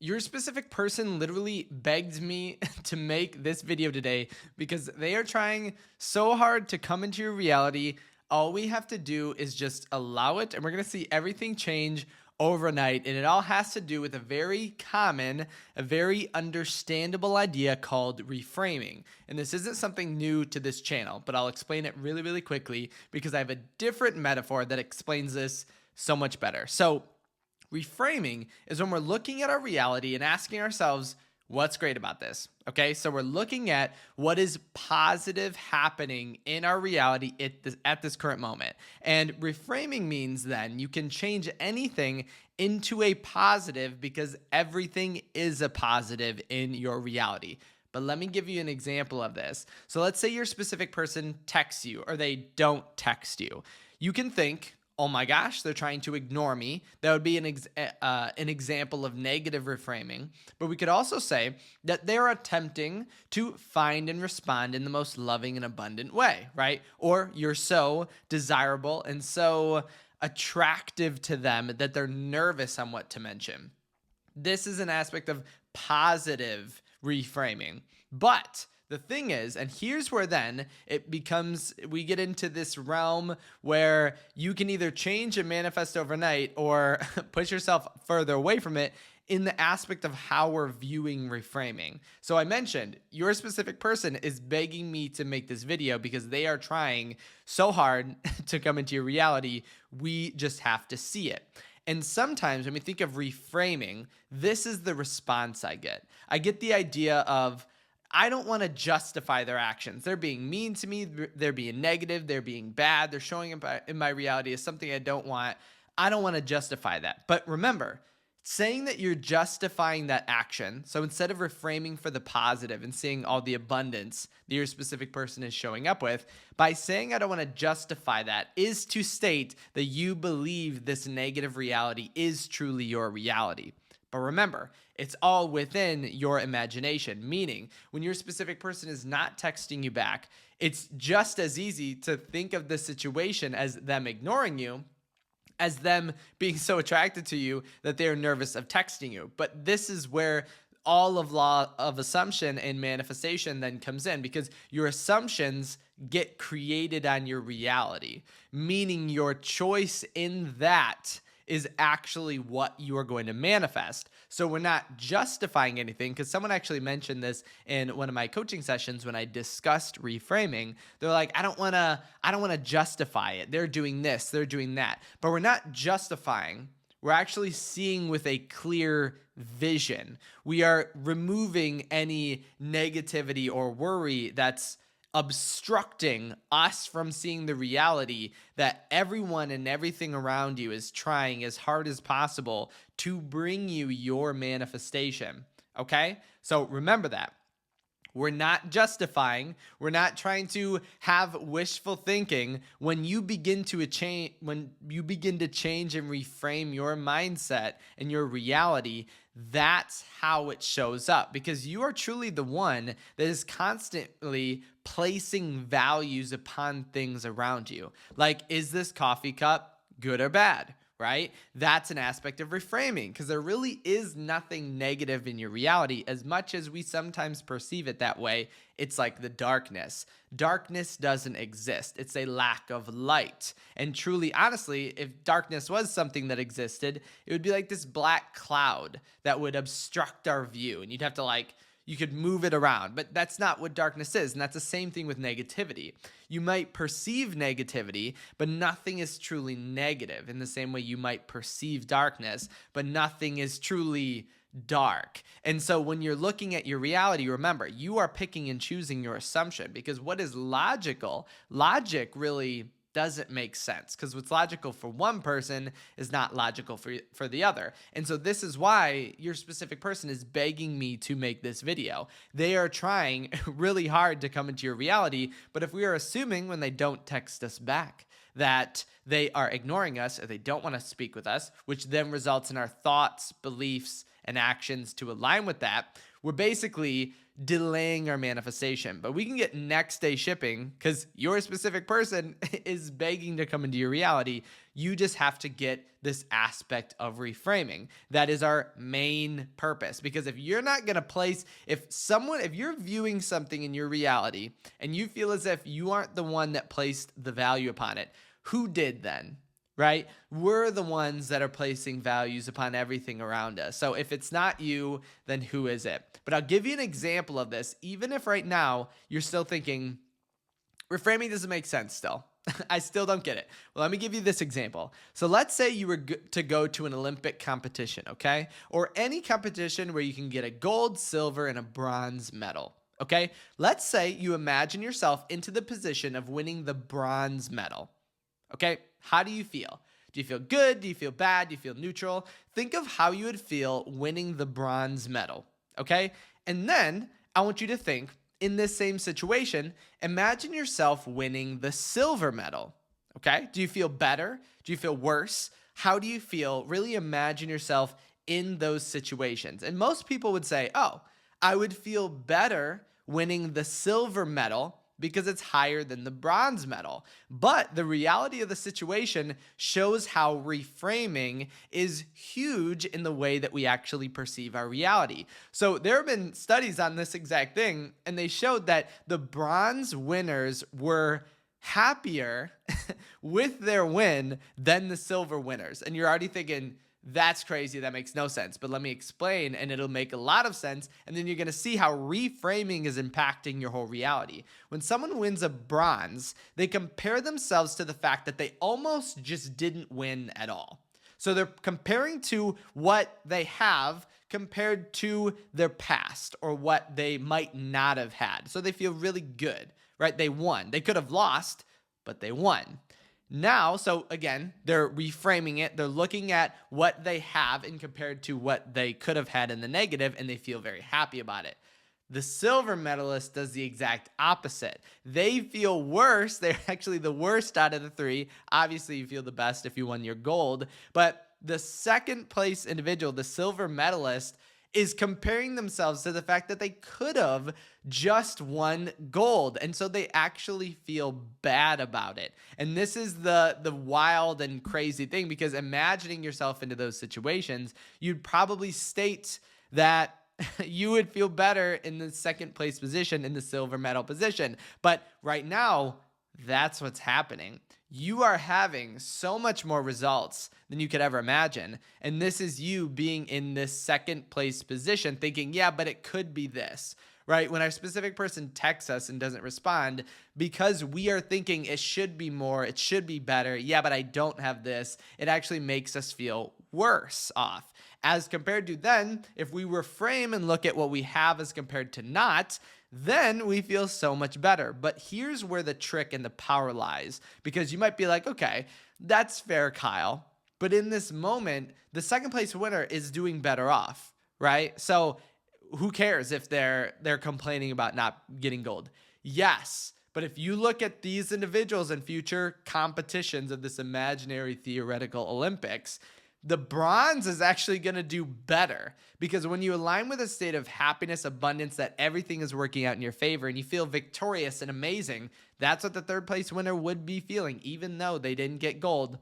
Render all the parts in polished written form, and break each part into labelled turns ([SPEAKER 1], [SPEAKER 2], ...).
[SPEAKER 1] Your specific person literally begged me to make this video today because they are trying so hard to come into your reality. All we have to do is just allow it, and we're going to see everything change overnight. And it all has to do with a very common, a very understandable idea called reframing. And this isn't something new to this channel, but I'll explain it really, really quickly because I have a different metaphor that explains this so much better. So, reframing is when we're looking at our reality and asking ourselves, what's great about this? Okay, so we're looking at what is positive happening in our reality at this current moment. And reframing means then you can change anything into a positive because everything is a positive in your reality. But let me give you an example of this. So let's say your specific person texts you or they don't text you. You can think, oh my gosh, they're trying to ignore me. That would be an example of negative reframing. But we could also say that they're attempting to find and respond in the most loving and abundant way, right? Or you're so desirable and so attractive to them that they're nervous on what to mention. This is an aspect of positive reframing. But the thing is, and here's where then we get into this realm where you can either change and manifest overnight or push yourself further away from it in the aspect of how we're viewing reframing. So I mentioned your specific person is begging me to make this video because they are trying so hard to come into your reality. We just have to see it. And sometimes when we think of reframing, this is the response I get. I get the idea of, I don't want to justify their actions. They're being mean to me. They're being negative. They're being bad. They're showing up in my reality as something I don't want. I don't want to justify that. But remember, saying that you're justifying that action, so instead of reframing for the positive and seeing all the abundance that your specific person is showing up with, by saying I don't want to justify that is to state that you believe this negative reality is truly your reality. But remember, it's all within your imagination, meaning when your specific person is not texting you back, it's just as easy to think of the situation as them ignoring you as them being so attracted to you that they're nervous of texting you. But this is where all of law of assumption and manifestation then comes in, because your assumptions get created on your reality, meaning your choice in that is actually what you are going to manifest. So we're not justifying anything, because someone actually mentioned this in one of my coaching sessions when I discussed reframing. They're like, I don't want to justify it. They're doing this, they're doing that. But we're not justifying. We're actually seeing with a clear vision. We are removing any negativity or worry that's obstructing us from seeing the reality that everyone and everything around you is trying as hard as possible to bring you your manifestation. Okay? So remember that. We're not justifying. We're not trying to have wishful thinking. When you begin to change and reframe your mindset and your reality, that's how it shows up, because you are truly the one that is constantly placing values upon things around you. Like, is this coffee cup good or bad? Right? That's an aspect of reframing, because there really is nothing negative in your reality as much as we sometimes perceive it that way. It's like the darkness. Darkness doesn't exist. It's a lack of light. And truly, honestly, if darkness was something that existed, it would be like this black cloud that would obstruct our view, and you'd have to you could move it around, but that's not what darkness is. And that's the same thing with negativity. You might perceive negativity, but nothing is truly negative, in the same way you might perceive darkness, but nothing is truly dark. And so when you're looking at your reality, remember, you are picking and choosing your assumption, because what is logical, logic really doesn't make sense, because what's logical for one person is not logical for the other. And so this is why your specific person is begging me to make this video. They are trying really hard to come into your reality, but if we are assuming when they don't text us back that they are ignoring us or they don't want to speak with us, which then results in our thoughts, beliefs, and actions to align with that, we're basically delaying our manifestation. But we can get next day shipping because your specific person is begging to come into your reality. You just have to get this aspect of reframing. That is our main purpose. Because if you're not going to place, if you're viewing something in your reality and you feel as if you aren't the one that placed the value upon it, who did then? Right? We're the ones that are placing values upon everything around us. So if it's not you, then who is it? But I'll give you an example of this, even if right now you're still thinking, reframing doesn't make sense still. I still don't get it. Well, let me give you this example. So let's say you were to go to an Olympic competition, okay? Or any competition where you can get a gold, silver, and a bronze medal, okay? Let's say you imagine yourself into the position of winning the bronze medal, okay? How do you feel? Do you feel good? Do you feel bad? Do you feel neutral? Think of how you would feel winning the bronze medal, okay? And then I want you to think, in this same situation, imagine yourself winning the silver medal, okay? Do you feel better? Do you feel worse? How do you feel? Really imagine yourself in those situations. And most people would say, oh, I would feel better winning the silver medal because it's higher than the bronze medal. But the reality of the situation shows how reframing is huge in the way that we actually perceive our reality. So there have been studies on this exact thing, and they showed that the bronze winners were happier with their win than the silver winners. And you're already thinking, that's crazy. That makes no sense. But let me explain, and it'll make a lot of sense. And then you're going to see how reframing is impacting your whole reality. When someone wins a bronze, they compare themselves to the fact that they almost just didn't win at all. So they're comparing to what they have compared to their past or what they might not have had. So they feel really good, right? They won. They could have lost, but they won. Now, so again, they're reframing it. They're looking at what they have and compared to what they could have had in the negative, and they feel very happy about it. The silver medalist does the exact opposite. They feel worse. They're actually the worst out of the three. Obviously, you feel the best if you won your gold, but the second place individual, the silver medalist, is comparing themselves to the fact that they could have just won gold. And so they actually feel bad about it. And this is the wild and crazy thing, because imagining yourself into those situations, you'd probably state that you would feel better in the second place position, in the silver medal position. But right now, that's what's happening. You are having so much more results than you could ever imagine. And this is you being in this second place position thinking, yeah, but it could be this, right? When our specific person texts us and doesn't respond, because we are thinking it should be more, it should be better. Yeah, but I don't have this. It actually makes us feel worse off. As compared to then, if we reframe and look at what we have as compared to not, then we feel so much better. But here's where the trick and the power lies, because you might be like, okay, that's fair, Kyle. But in this moment, the second place winner is doing better off, right? So who cares if they're complaining about not getting gold? Yes. But if you look at these individuals in future competitions of this imaginary theoretical Olympics, the bronze is actually going to do better, because when you align with a state of happiness, abundance, that everything is working out in your favor and you feel victorious and amazing, that's what the third place winner would be feeling, even though they didn't get gold.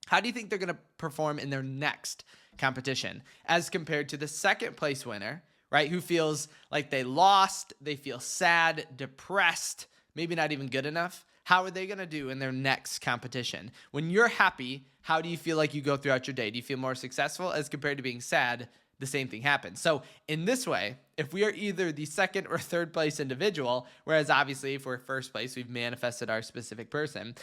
[SPEAKER 1] How do you think they're going to perform in their next competition as compared to the second place winner, right? Who feels like they lost, they feel sad, depressed, maybe not even good enough. How are they going to do in their next competition? When you're happy, how do you feel like you go throughout your day? Do you feel more successful? As compared to being sad, the same thing happens. So in this way, if we are either the second or third place individual, whereas obviously if we're first place, we've manifested our specific person.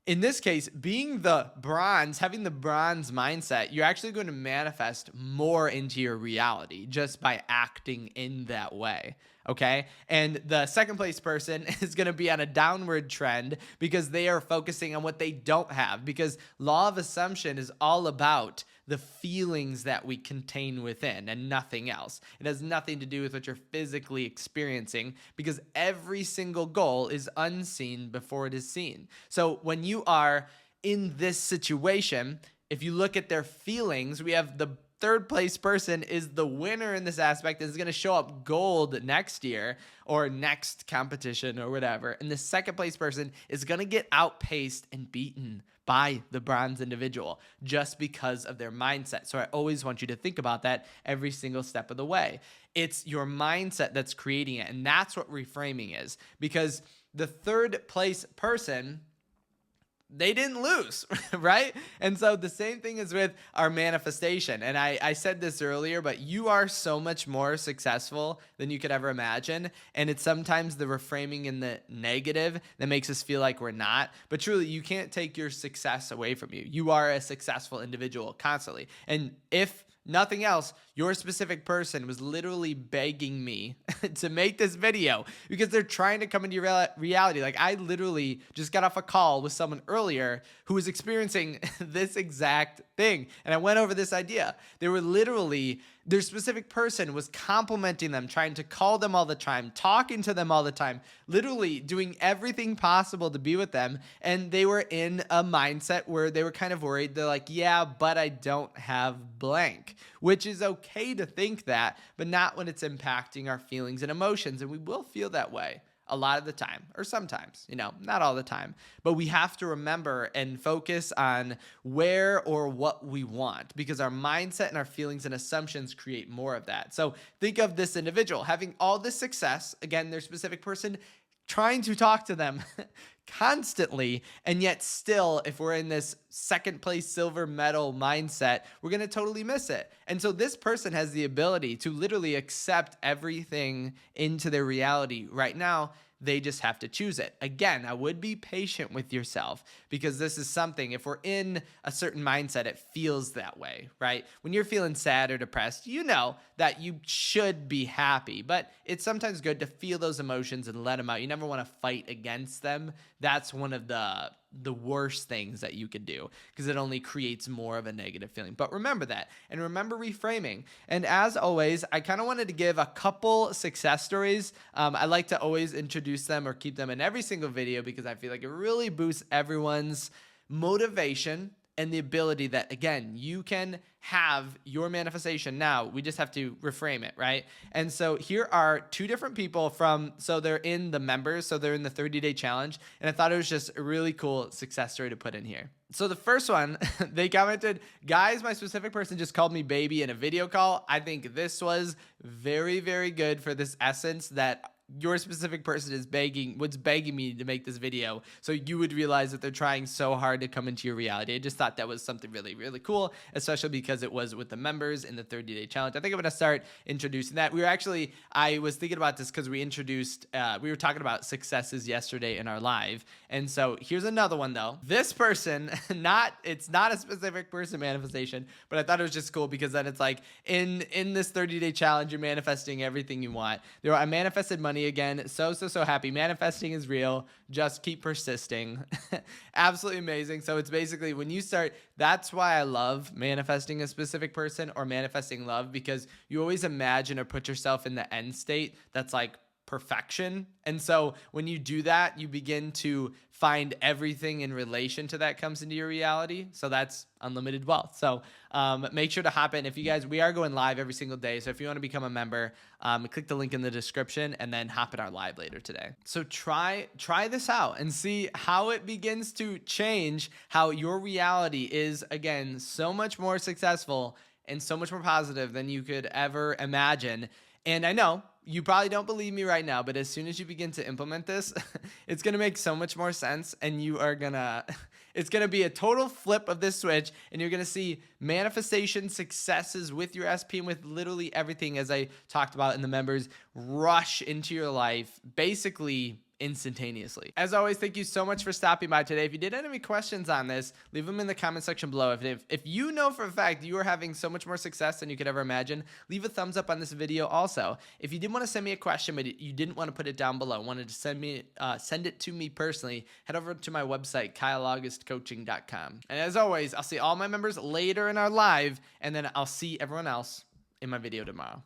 [SPEAKER 1] In this case, being the bronze, having the bronze mindset, you're actually going to manifest more into your reality just by acting in that way. Okay. And the second place person is going to be on a downward trend because they are focusing on what they don't have, because law of assumption is all about the feelings that we contain within and nothing else. It has nothing to do with what you're physically experiencing, because every single goal is unseen before it is seen. So when you are in this situation, if you look at their feelings, we have the third place person is the winner in this aspect, is going to show up gold next year or next competition or whatever. And the second place person is going to get outpaced and beaten by the bronze individual just because of their mindset. So I always want you to think about that every single step of the way. It's your mindset that's creating it. And that's what reframing is, because the third place person, they didn't lose, right? And so the same thing is with our manifestation. And I said this earlier, but you are so much more successful than you could ever imagine. And it's sometimes the reframing in the negative that makes us feel like we're not. But truly, you can't take your success away from you. You are a successful individual constantly. And if nothing else, your specific person was literally begging me to make this video because they're trying to come into your reality. Like, I literally just got off a call with someone earlier who was experiencing this exact thing. And I went over this idea. They were literally, their specific person was complimenting them, trying to call them all the time, talking to them all the time, literally doing everything possible to be with them. And they were in a mindset where they were kind of worried. They're like, yeah, but I don't have blank, which is okay to think that, but not when it's impacting our feelings and emotions. And we will feel that way a lot of the time, or sometimes, not all the time, but we have to remember and focus on where or what we want, because our mindset and our feelings and assumptions create more of that. So think of this individual having all this success, again, their specific person, trying to talk to them constantly, and yet still, if we're in this second place silver medal mindset, we're going to totally miss it. And so this person has the ability to literally accept everything into their reality right now. They just have to choose it. Again, I would be patient with yourself, because this is something, if we're in a certain mindset, it feels that way, right? When you're feeling sad or depressed, you know that you should be happy, but it's sometimes good to feel those emotions and let them out. You never want to fight against them. That's one of the worst things that you could do, because it only creates more of a negative feeling. But remember that, and remember reframing. And as always, I kind of wanted to give a couple success stories. I like to always introduce them or keep them in every single video, because I feel like it really boosts everyone's motivation and the ability that, again, you can have your manifestation now. We just have to reframe it, right? And so here are two different people so they're in the members, so they're in the 30-day challenge. And I thought it was just a really cool success story to put in here. So the first one, they commented, guys, my specific person just called me baby in a video call. I think this was very, very good for this essence that your specific person is begging me to make this video, so you would realize that they're trying so hard to come into your reality. I just thought that was something really, really cool, especially because it was with the members in the 30-day challenge. I think I'm going to start introducing that. I was thinking about this because we were talking about successes yesterday in our live. And so here's another one though. This person, it's not a specific person manifestation, but I thought it was just cool because then it's like in this 30-day challenge, you're manifesting everything you want. I manifested money again. So happy. Manifesting is real. Just keep persisting. Absolutely amazing. So it's basically when you start, that's why I love manifesting a specific person or manifesting love, because you always imagine or put yourself in the end state that's like perfection. And so when you do that, you begin to find everything in relation to that comes into your reality. So that's unlimited wealth. So make sure to hop in. We are going live every single day. So if you want to become a member, click the link in the description and then hop in our live later today. So try this out and see how it begins to change how your reality is, again, so much more successful and so much more positive than you could ever imagine. And I know you probably don't believe me right now, but as soon as you begin to implement this, it's going to make so much more sense, and it's going to be a total flip of this switch, and you're going to see manifestation successes with your SP and with literally everything, as I talked about in the members, rush into your life basically instantaneously. As always, thank you so much for stopping by today. If you did have any questions on this, leave them in the comment section below. If you know for a fact you are having so much more success than you could ever imagine, leave a thumbs up on this video also. If you did want to send me a question, but you didn't want to put it down below, wanted to send it to me personally, head over to my website, kyleaugustcoaching.com. And as always, I'll see all my members later in our live, and then I'll see everyone else in my video tomorrow.